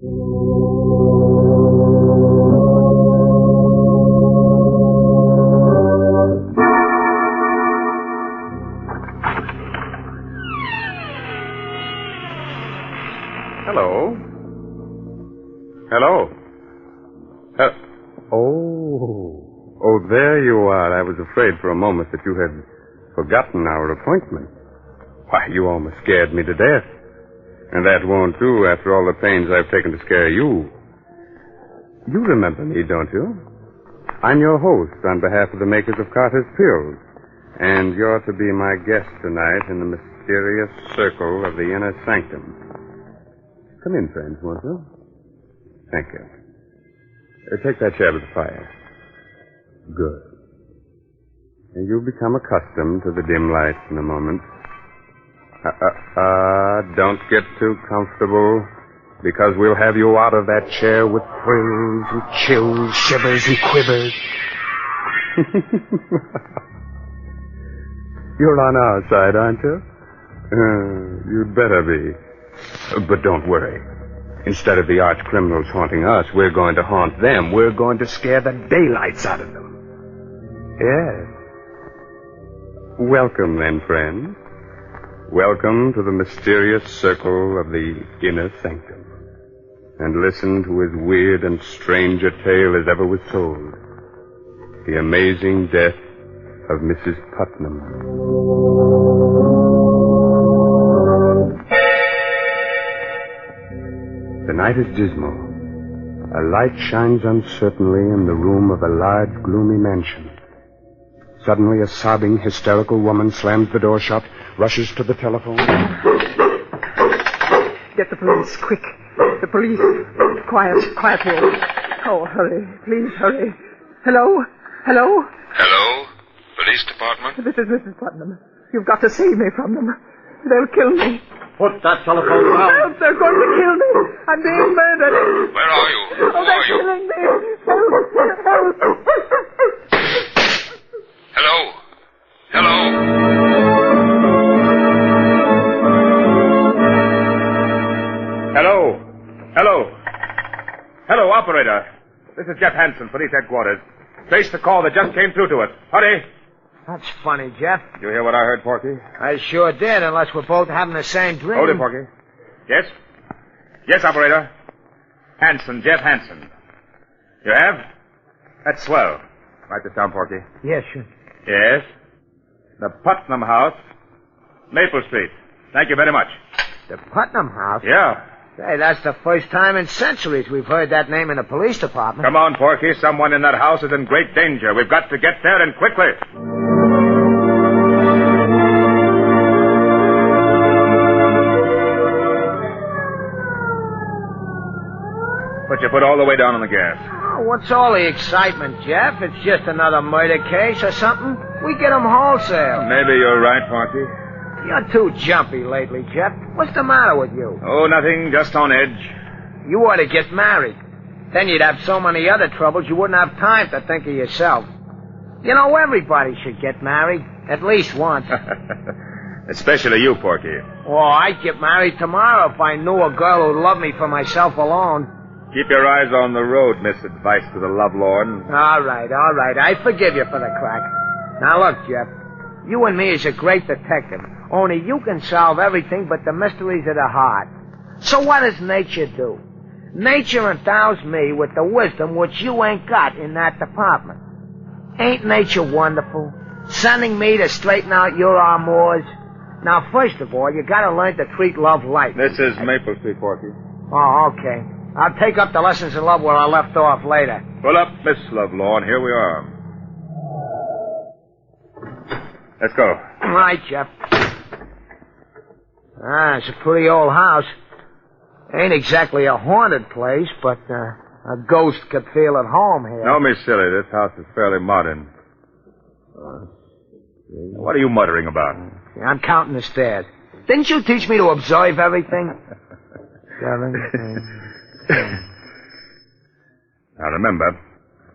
Hello? Hello? Oh, there you are. I was afraid for a moment that you had forgotten our appointment. Why, you almost scared me to death. And that won't do after all the pains I've taken to scare you. You remember me, don't you? I'm your host on behalf of the makers of Carter's Pills. And you're to be my guest tonight in the mysterious circle of the inner sanctum. Come in, friends, won't you? Thank you. Take that chair by the fire. Good. And you'll become accustomed to the dim lights in a moment. Don't get too comfortable, because we'll have you out of that chair with thrills and chills, shivers and quivers. You're on our side, aren't you? You'd better be. But don't worry. Instead of the arch criminals haunting us, we're going to haunt them. We're going to scare the daylights out of them. Yes. Welcome, then, friends. Welcome to the mysterious circle of the inner sanctum. And listen to as weird and strange a tale as ever was told. The amazing death of Mrs. Putnam. The night is dismal. A light shines uncertainly in the room of a large, gloomy mansion. Suddenly, a sobbing, hysterical woman slams the door shut, rushes to the telephone. Get the police, quick. The police. Quiet here. Oh, hurry. Please, hurry. Hello? Hello? Police department? This is Mrs. Putnam. You've got to save me from them. They'll kill me. Put that telephone down. Help, they're going to kill me. I'm being murdered. Where are you? Oh, they're killing me. Help. Hello, operator. This is Jeff Hansen, police headquarters. Trace the call that just came through to us. Hurry. That's funny, Jeff. Did you hear what I heard, Porky? I sure did, unless we're both having the same dream. Hold it, Porky. Yes? Yes, operator. Hansen, Jeff Hansen. You have? That's swell. Write this down, Porky. Yes, sure. Yes? The Putnam House, Maple Street. Thank you very much. The Putnam House? Yeah. Say, that's the first time in centuries we've heard that name in the police department. Come on, Porky. Someone in that house is in great danger. We've got to get there, and quickly. But you put all the way down on the gas. Oh, what's all the excitement, Jeff? It's just another murder case or something. We get 'em wholesale. Maybe you're right, Porky. You're too jumpy lately, Jeff. What's the matter with you? Oh, nothing. Just on edge. You ought to get married. Then you'd have so many other troubles you wouldn't have time to think of yourself. You know, everybody should get married. At least once. Especially you, Porky. Oh, I'd get married tomorrow if I knew a girl who'd love me for myself alone. Keep your eyes on the road, Miss Advice to the Lovelorn. All right. I forgive you for the crack. Now, look, Jeff. You and me is a great detective. Only you can solve everything but the mysteries of the heart. So what does nature do? Nature endows me with the wisdom which you ain't got in that department. Ain't nature wonderful? Sending me to straighten out your amours. Now, first of all, you gotta learn to treat love light. This is Maple Street, Porky. Oh, okay. I'll take up the lessons in love where I left off later. Pull up, Miss Lovelorn. Here we are. Let's go. All right, Jeff. It's a pretty old house. Ain't exactly a haunted place, but a ghost could feel at home here. No, Miss Silly, this house is fairly modern. What are you muttering about? I'm counting the stairs. Didn't you teach me to observe everything? 7, 8. Now remember,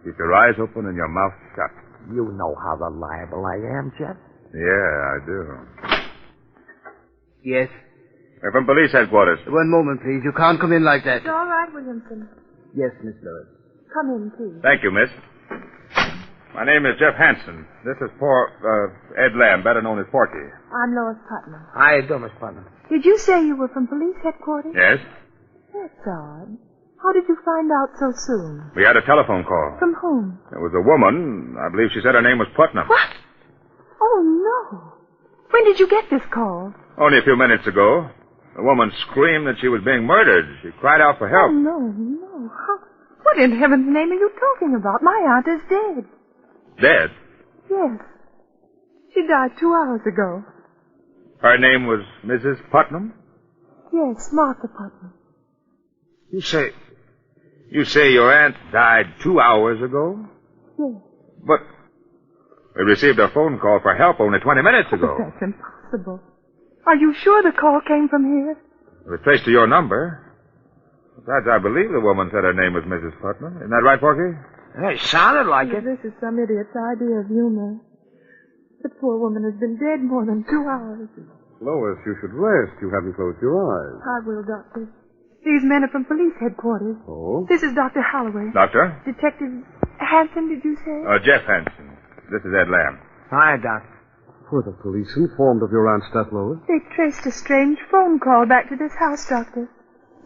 keep your eyes open and your mouth shut. You know how reliable I am, Jeff. Yeah, I do. Yes. We're from police headquarters. One moment, please. You can't come in like that. It's all right, Williamson. Yes, Miss Lewis. Come in, please. Thank you, miss. My name is Jeff Hansen. This is Ed Lamb, better known as Porky. I'm Lois Putnam. How you doing, Miss Putnam? Did you say you were from police headquarters? Yes? That's odd. How did you find out so soon? We had a telephone call. From whom? There was a woman. I believe she said her name was Putnam. What? Oh, no. When did you get this call? Only a few minutes ago. The woman screamed that she was being murdered. She cried out for help. Oh, no. What in heaven's name are you talking about? My aunt is dead. Dead? Yes. She died 2 hours ago. Her name was Mrs. Putnam? Yes, Martha Putnam. You say your aunt died 2 hours ago? Yes. But we received a phone call for help only 20 minutes ago. That's impossible. Are you sure the call came from here? It was traced to your number. Besides, I believe the woman said her name was Mrs. Putnam. Isn't that right, Porky? It sounded like it. This is some idiot's idea of humor. The poor woman has been dead more than 2 hours. Lois, you should rest. You haven't closed your eyes. I will, Doctor. These men are from police headquarters. Oh? This is Dr. Holloway. Doctor? Detective Hansen, did you say? Jeff Hansen. This is Ed Lamb. Hi, Doc. Were the police informed of your aunt's death, Lois? They traced a strange phone call back to this house, Doctor.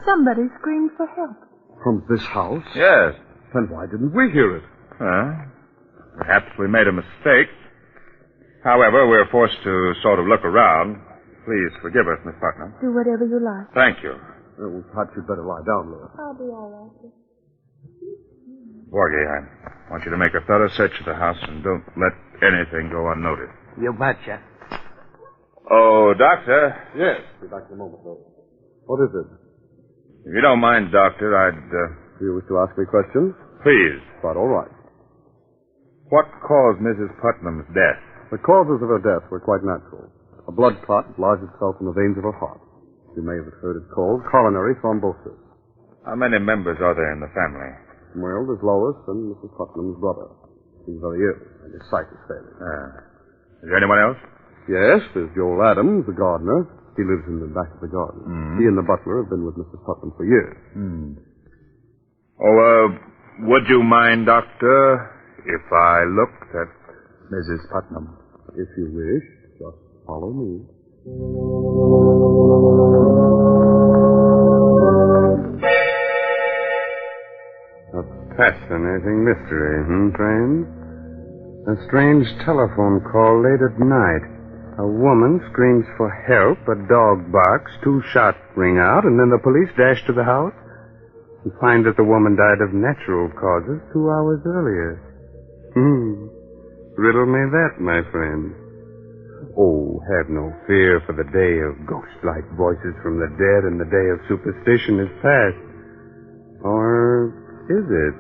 Somebody screamed for help. From this house? Yes. Then why didn't we hear it? Perhaps we made a mistake. However, we're forced to sort of look around. Please forgive us, Miss Putnam. Do whatever you like. Thank you. Well, perhaps you'd better lie down, Lois. I'll be all right. Porgy, I want you to make a thorough search of the house and don't let anything go unnoticed. You betcha. Oh, Doctor. Yes. Be back in a moment, Lois. What is it? If you don't mind, Doctor, Do you wish to ask me questions? Please. Quite all right. What caused Mrs. Putnam's death? The causes of her death were quite natural. A blood clot lodged itself in the veins of her heart. You may have heard it called coronary thrombosis. How many members are there in the family? Well, there's Lois and Mrs. Putnam's brother. He's very ill, and his sight is failing. Is there anyone else? Yes, there's Joel Adams, the gardener. He lives in the back of the garden. He and the butler have been with Mrs. Putnam for years. Would you mind, Doctor, if I looked at Mrs. Putnam? If you wish, just follow me. A fascinating mystery, friends? A strange telephone call late at night. A woman screams for help, a dog barks, 2 shots ring out, and then the police dash to the house and find that the woman died of natural causes 2 hours earlier. Riddle me that, my friend. Oh, have no fear, for the day of ghost-like voices from the dead and the day of superstition is past. Or is it?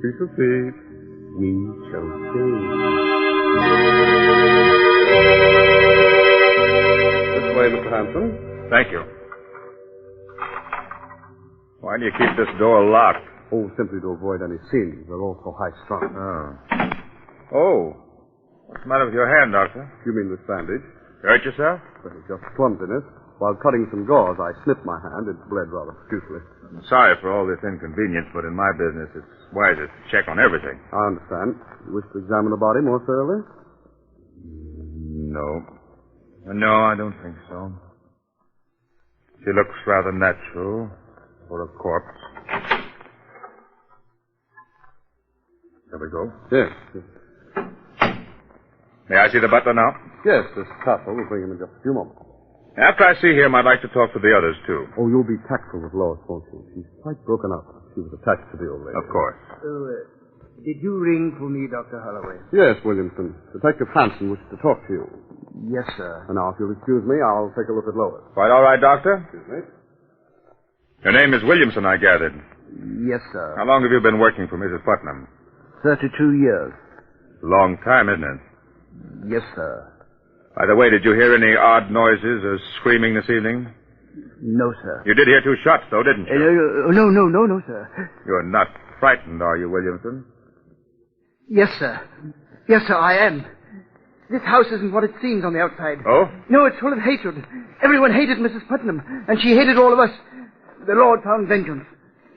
We shall see. We shall see. This way, Mr. Hanson. Thank you. Why do you keep this door locked? Oh, simply to avoid any scenes. They're all so high-strung. Oh. What's the matter with your hand, Doctor? You mean this bandage? Hurt yourself? Well, it's just clumsiness. While cutting some gauze, I snipped my hand. It bled rather profusely. I'm sorry for all this inconvenience, but in my business, it's wisest to check on everything. I understand. You wish to examine the body more thoroughly? No. No, I don't think so. She looks rather natural for a corpse. There we go. Yes. May I see the butler now? Yes, this castle will bring him in just a few moments. After I see him, I'd like to talk to the others, too. Oh, you'll be tactful with Lois, won't you? She's quite broken up. She was attached to the old lady. Of course. Did you ring for me, Dr. Holloway? Yes, Williamson. Detective Hansen wishes to talk to you. Yes, sir. And now, if you'll excuse me, I'll take a look at Lois. Quite all right, Doctor? Excuse me. Your name is Williamson, I gathered. Yes, sir. How long have you been working for Mrs. Putnam? 32 years. Long time, isn't it? Yes, sir. By the way, did you hear any odd noises or screaming this evening? No, sir. You did hear 2 shots, though, didn't you? No, sir. You're not frightened, are you, Williamson? Yes, sir. Yes, sir, I am. This house isn't what it seems on the outside. Oh? No, it's full of hatred. Everyone hated Mrs. Putnam, and she hated all of us. The Lord found vengeance.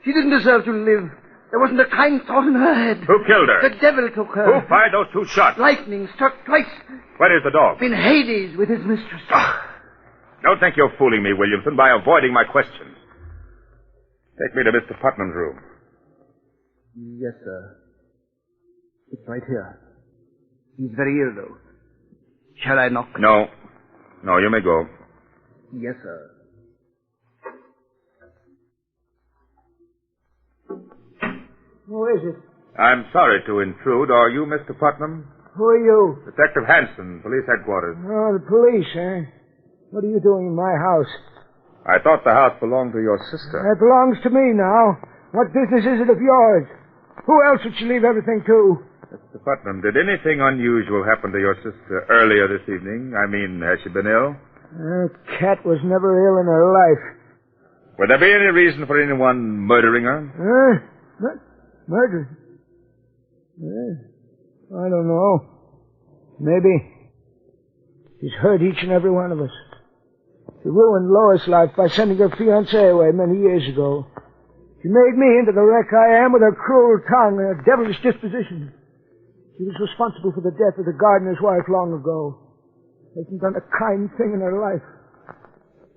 She didn't deserve to live. There wasn't a kind thought in her head. Who killed her? The devil took her. Who fired those 2 shots? Lightning struck twice. Where is the dog? In Hades with his mistress. Don't think you're fooling me, Williamson, by avoiding my questions. Take me to Mr. Putnam's room. Yes, sir. It's right here. He's very ill, though. Shall I knock? No. No, you may go. Yes, sir. Who is it? I'm sorry to intrude. Are you Mr. Putnam? Who are you? Detective Hanson, police headquarters. Oh, the police, eh? What are you doing in my house? I thought the house belonged to your sister. It belongs to me now. What business is it of yours? Who else would she leave everything to? Mr. Putnam, did anything unusual happen to your sister earlier this evening? I mean, has she been ill? Cat was never ill in her life. Would there be any reason for anyone murdering her? Murder? I don't know. Maybe. She's hurt each and every one of us. She ruined Lois' life by sending her fiancé away many years ago. She made me into the wreck I am with her cruel tongue and her devilish disposition. She was responsible for the death of the gardener's wife long ago. Hasn't done a kind thing in her life.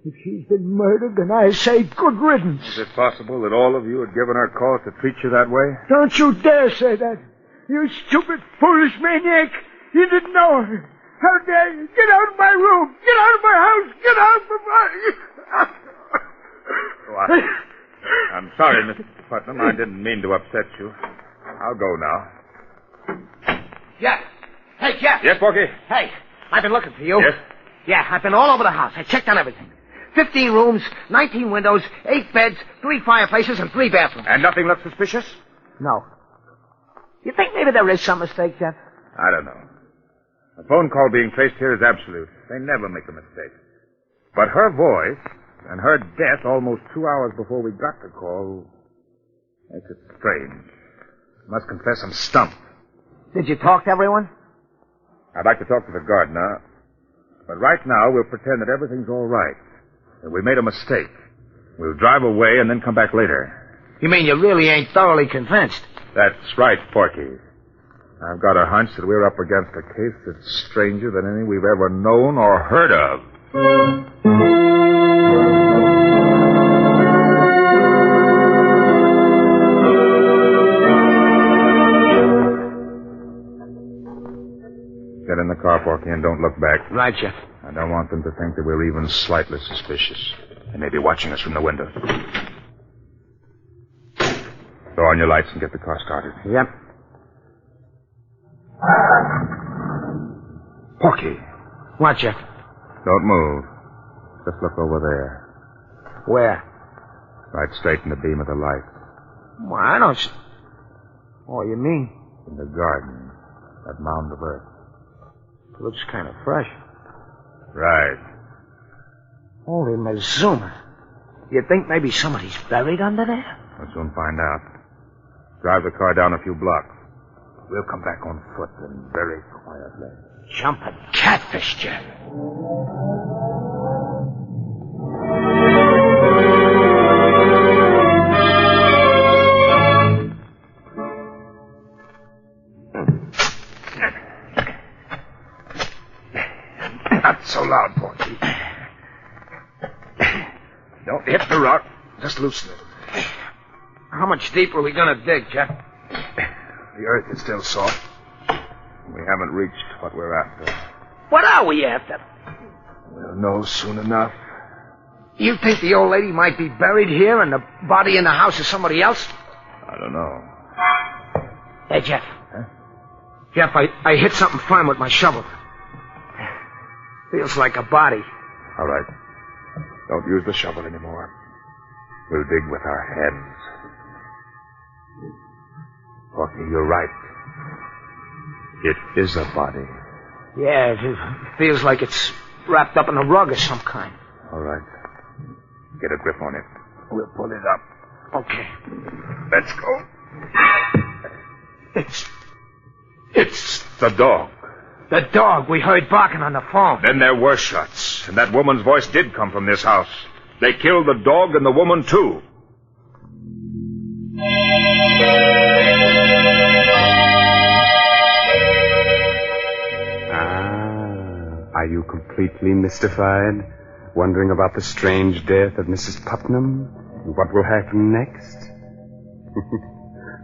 If she's been murdered, then I say good riddance. Is it possible that all of you had given her cause to treat you that way? Don't you dare say that. You stupid, foolish maniac. You didn't know her. How dare you? Get out of my room. Get out of my house. Get out of my... I'm sorry, Mr. Putnam. I didn't mean to upset you. I'll go now. Jeff. Hey, Jeff. Yes, Porky? Hey, I've been looking for you. Yes? Yeah, I've been all over the house. I checked on everything. 15 rooms, 19 windows, 8 beds, 3 fireplaces, and 3 bathrooms. And nothing looked suspicious? No. You think maybe there is some mistake, Jeff? I don't know. A phone call being traced here is absolute. They never make a mistake. But her voice and her death almost 2 hours before we got the call makes it strange. I must confess I'm stumped. Did you talk to everyone? I'd like to talk to the gardener, but right now we'll pretend that everything's all right, that we made a mistake. We'll drive away and then come back later. You mean you really ain't thoroughly convinced? That's right, Porky. I've got a hunch that we're up against a case that's stranger than any we've ever known or heard of. Get in the car, Porky, and don't look back. Right, Jeff. I don't want them to think that we're even slightly suspicious. They may be watching us from the window. Throw on your lights and get the car started. Yep. Porky. What, Jeff? Don't move. Just look over there. Where? Right straight in the beam of the light. Well, I don't... Oh, you mean? In the garden. That mound of earth. It looks kind of fresh. Right. Holy Mazuma. You think maybe somebody's buried under there? We'll soon find out. Drive the car down a few blocks. We'll come back on foot and very quietly. Jumping catfish, Jeff. Not so loud, Porky. Don't hit the rock. Just loosen it. How much deeper are we going to dig, Jeff? The earth is still soft. We haven't reached what we're after. What are we after? We'll know soon enough. You think the old lady might be buried here and the body in the house is somebody else? I don't know. Hey, Jeff. Huh? Jeff, I hit something firm with my shovel. Feels like a body. All right. Don't use the shovel anymore. We'll dig with our heads. Porky, you're right. It is a body. Yeah, it feels like it's wrapped up in a rug of some kind. All right. Get a grip on it. We'll pull it up. Okay. Let's go. It's the dog. The dog we heard barking on the phone. Then there were shots, and that woman's voice did come from this house. They killed the dog and the woman, too. Are you completely mystified? Wondering about the strange death of Mrs. Putnam? And what will happen next?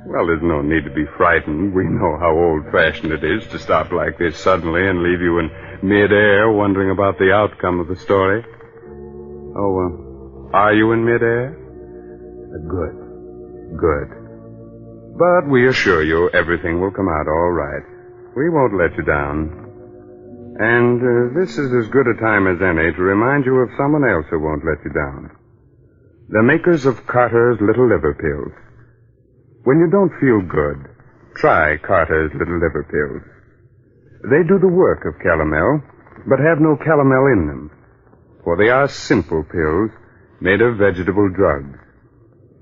Well, there's no need to be frightened. We know how old-fashioned it is to stop like this suddenly and leave you in mid-air wondering about the outcome of the story. Are you in mid-air? Good. But we assure you everything will come out all right. We won't let you down. And this is as good a time as any to remind you of someone else who won't let you down. The makers of Carter's Little Liver Pills. When you don't feel good, try Carter's Little Liver Pills. They do the work of calomel, but have no calomel in them, for they are simple pills made of vegetable drugs.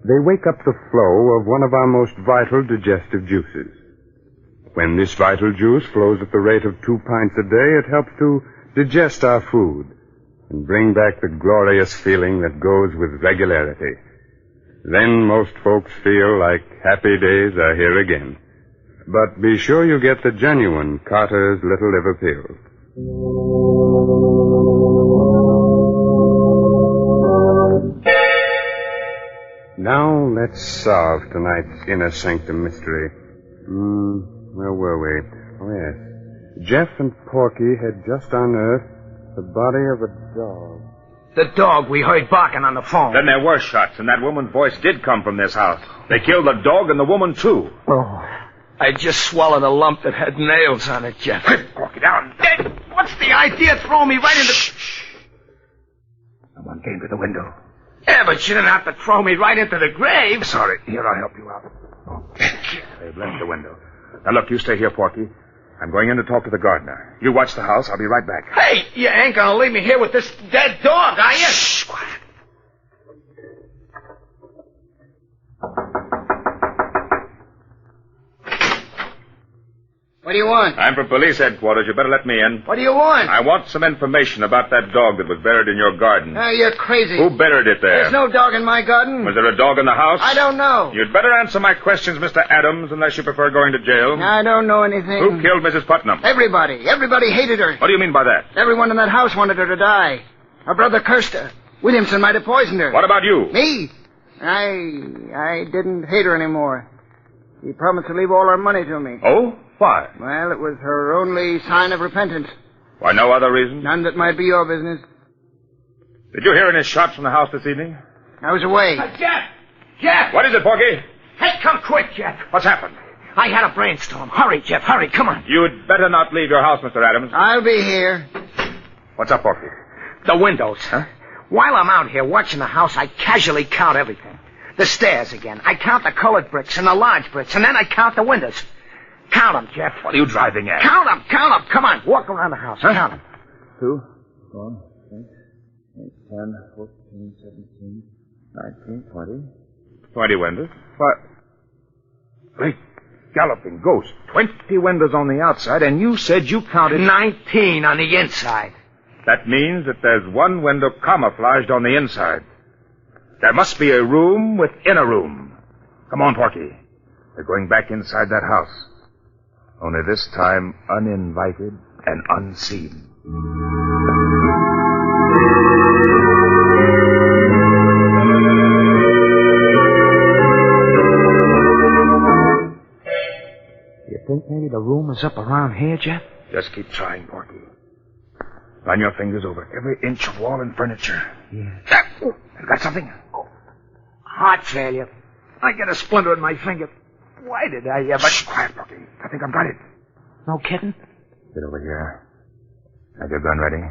They wake up the flow of one of our most vital digestive juices. When this vital juice flows at the rate of 2 pints a day, it helps to digest our food and bring back the glorious feeling that goes with regularity. Then most folks feel like happy days are here again. But be sure you get the genuine Carter's Little Liver Pills. Now let's solve tonight's inner sanctum mystery. Where were we? Oh, yes. Jeff and Porky had just unearthed the body of a dog. The dog we heard barking on the phone. Then there were shots, and that woman's voice did come from this house. They killed the dog and the woman, too. Oh, I just swallowed a lump that had nails on it, Jeff. Porky, down. What's the idea? Throw me right into... Shh. Someone came to the window. Yeah, but you didn't have to throw me right into the grave. Sorry. Here, I'll help you out. They've left the window. Now, look, you stay here, Porky. I'm going in to talk to the gardener. You watch the house. I'll be right back. Hey, you ain't gonna leave me here with this dead dog, are you? Shh, quiet. What do you want? I'm from police headquarters. You better let me in. What do you want? I want some information about that dog that was buried in your garden. You're crazy. Who buried it there? There's no dog in my garden. Was there a dog in the house? I don't know. You'd better answer my questions, Mr. Adams, unless you prefer going to jail. I don't know anything. Who killed Mrs. Putnam? Everybody. Everybody hated her. What do you mean by that? Everyone in that house wanted her to die. Her brother cursed her. Williamson might have poisoned her. What about you? Me? I didn't hate her anymore. She promised to leave all her money to me. Oh? Why? Well, it was her only sign of repentance. Why, no other reason? None that might be your business. Did you hear any shots from the house this evening? I was away. Jeff! Jeff! What is it, Porky? Hey, come quick, Jeff. What's happened? I had a brainstorm. Hurry, Jeff, hurry, come on. You'd better not leave your house, Mr. Adams. I'll be here. What's up, Porky? The windows. Huh? While I'm out here watching the house, I casually count everything. The stairs again. I count the colored bricks and the large bricks, and then I count the windows. Count them, Jeff. What are you driving at? Count them. Come on, walk around the house. Huh? Count them. 2, 4, 6, 8, 10, 14, 17, 19, 20. 20 windows. What? Great galloping ghost. 20 windows on the outside, and you said you counted... 19 on the inside. That means that there's one window camouflaged on the inside. There must be a room within a room. Come on, Porky. We're going back inside that house. Only this time uninvited and unseen. You think maybe the room is up around here, Jeff? Just keep trying, Porky. Run your fingers over every inch of wall and furniture. Yeah. You got something? Heart failure. I get a splinter in my finger. Why did I ever... Shh, quiet, Porky. I think I've got it. No kidding? Get over here. Have your gun ready?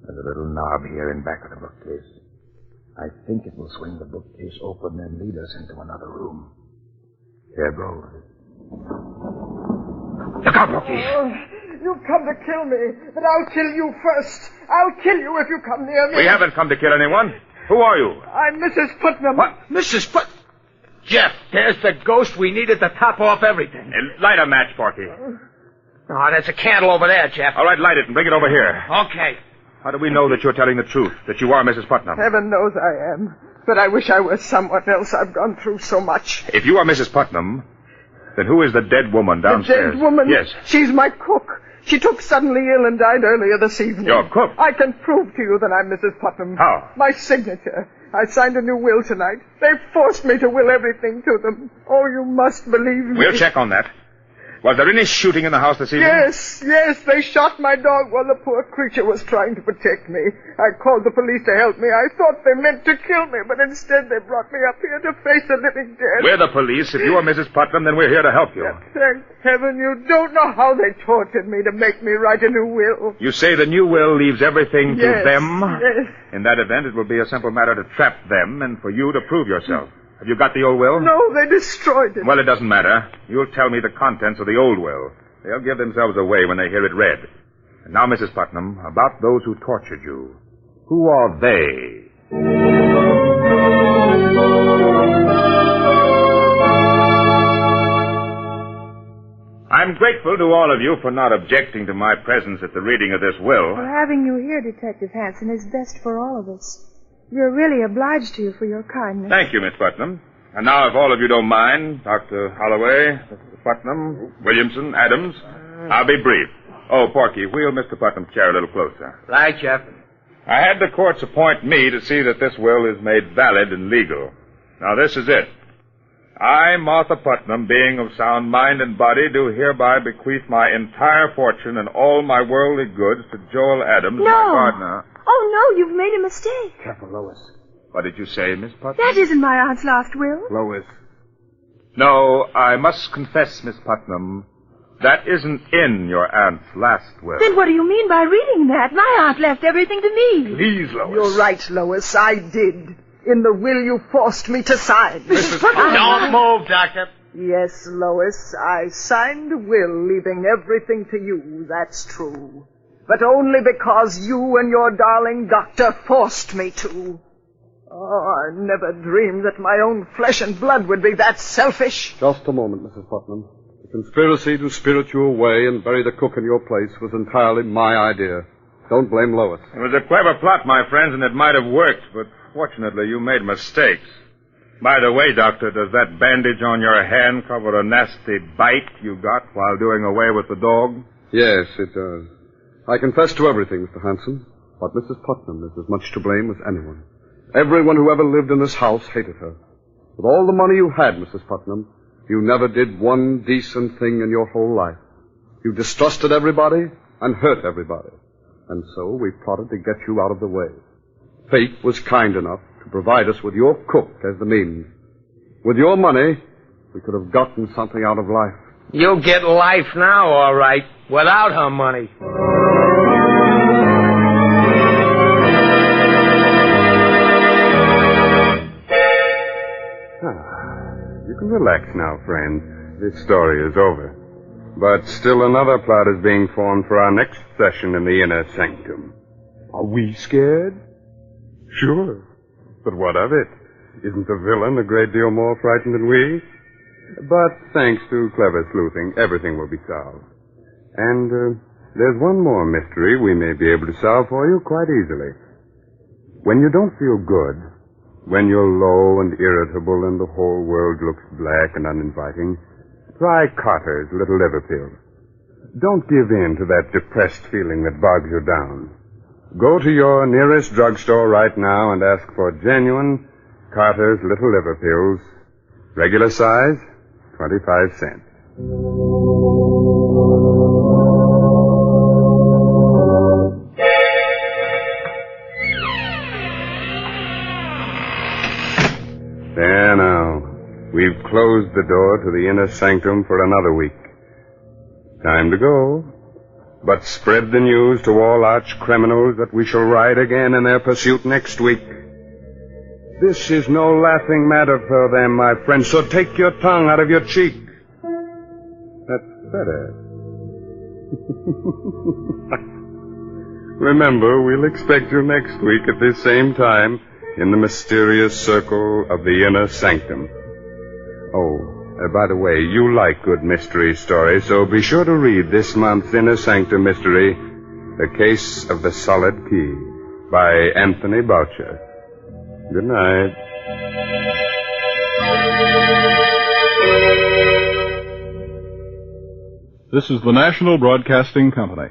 There's a little knob here in back of the bookcase. I think it will swing the bookcase open and lead us into another room. Here goes. Look out, Porky. You've come to kill me, but I'll kill you first. I'll kill you if you come near me. We haven't come to kill anyone. Who are you? I'm Mrs. Putnam. What? Mrs. Put... Jeff, there's the ghost we needed to top off everything. Light a match, Porky. Oh, there's a candle over there, Jeff. All right, light it and bring it over here. Okay. How do we know that you're telling the truth, that you are Mrs. Putnam? Heaven knows I am. But I wish I was someone else. I've gone through so much. If you are Mrs. Putnam, then who is the dead woman downstairs? The dead woman? Yes. She's my cook. She took suddenly ill and died earlier this evening. Your cook? I can prove to you that I'm Mrs. Putnam. How? My signature. I signed a new will tonight. They forced me to will everything to them. Oh, you must believe me. We'll check on that. Was there any shooting in the house this evening? Yes. They shot my dog while the poor creature was trying to protect me. I called the police to help me. I thought they meant to kill me, but instead they brought me up here to face the living dead. We're the police. If you are Mrs. Putnam, then we're here to help you. Thank heaven you don't know how they tortured me to make me write a new will. You say the new will leaves everything to them? Yes. In that event, it will be a simple matter to trap them and for you to prove yourself. Have you got the old will? No, they destroyed it. Well, it doesn't matter. You'll tell me the contents of the old will. They'll give themselves away when they hear it read. And now, Mrs. Putnam, about those who tortured you. Who are they? I'm grateful to all of you for not objecting to my presence at the reading of this will. Well, having you here, Detective Hanson, is best for all of us. We're really obliged to you for your kindness. Thank you, Miss Putnam. And now, if all of you don't mind, Dr. Holloway, Mr. Putnam, Williamson, Adams, I'll be brief. Oh, Porky, wheel Mr. Putnam's chair a little closer. Right, Jeff. I had the courts appoint me to see that this will is made valid and legal. Now, this is it. I, Martha Putnam, being of sound mind and body, do hereby bequeath my entire fortune and all my worldly goods to Joel Adams, my partner. Oh, no, you've made a mistake. Careful, Lois. What did you say, Miss Putnam? That isn't my aunt's last will. Lois. No, I must confess, Miss Putnam, that isn't in your aunt's last will. Then what do you mean by reading that? My aunt left everything to me. Please, Lois. You're right, Lois. I did. In the will you forced me to sign. Mrs. Putnam. Don't move, Doctor. Yes, Lois, I signed a will leaving everything to you, that's true. But only because you and your darling doctor forced me to. Oh, I never dreamed that my own flesh and blood would be that selfish. Just a moment, Mrs. Putnam. The conspiracy to spirit you away and bury the cook in your place was entirely my idea. Don't blame Lois. It was a clever plot, my friends, and it might have worked, but fortunately you made mistakes. By the way, Doctor, does that bandage on your hand cover a nasty bite you got while doing away with the dog? Yes, it does. I confess to everything, Mr. Hanson, but Mrs. Putnam is as much to blame as anyone. Everyone who ever lived in this house hated her. With all the money you had, Mrs. Putnam, you never did one decent thing in your whole life. You distrusted everybody and hurt everybody. And so we plotted to get you out of the way. Fate was kind enough to provide us with your cook as the means. With your money, we could have gotten something out of life. You'll get life now, all right, without her money. You can relax now, friend. This story is over. But still another plot is being formed for our next session in the inner sanctum. Are we scared? Sure. But what of it? Isn't the villain a great deal more frightened than we? But thanks to clever sleuthing, everything will be solved. And there's one more mystery we may be able to solve for you quite easily. When you don't feel good, when you're low and irritable and the whole world looks black and uninviting, try Carter's Little Liver Pills. Don't give in to that depressed feeling that bogs you down. Go to your nearest drugstore right now and ask for genuine Carter's Little Liver Pills. Regular size, 25 cents. There now. We've closed the door to the inner sanctum for another week. Time to go. But spread the news to all arch criminals that we shall ride again in their pursuit next week. This is no laughing matter for them, my friend, so take your tongue out of your cheek. That's better. Remember, we'll expect you next week at this same time in the mysterious circle of the inner sanctum. Oh, By the way, you like good mystery stories, so be sure to read this month's Inner Sanctum mystery, The Case of the Solid Key, by Anthony Boucher. Good night. This is the National Broadcasting Company.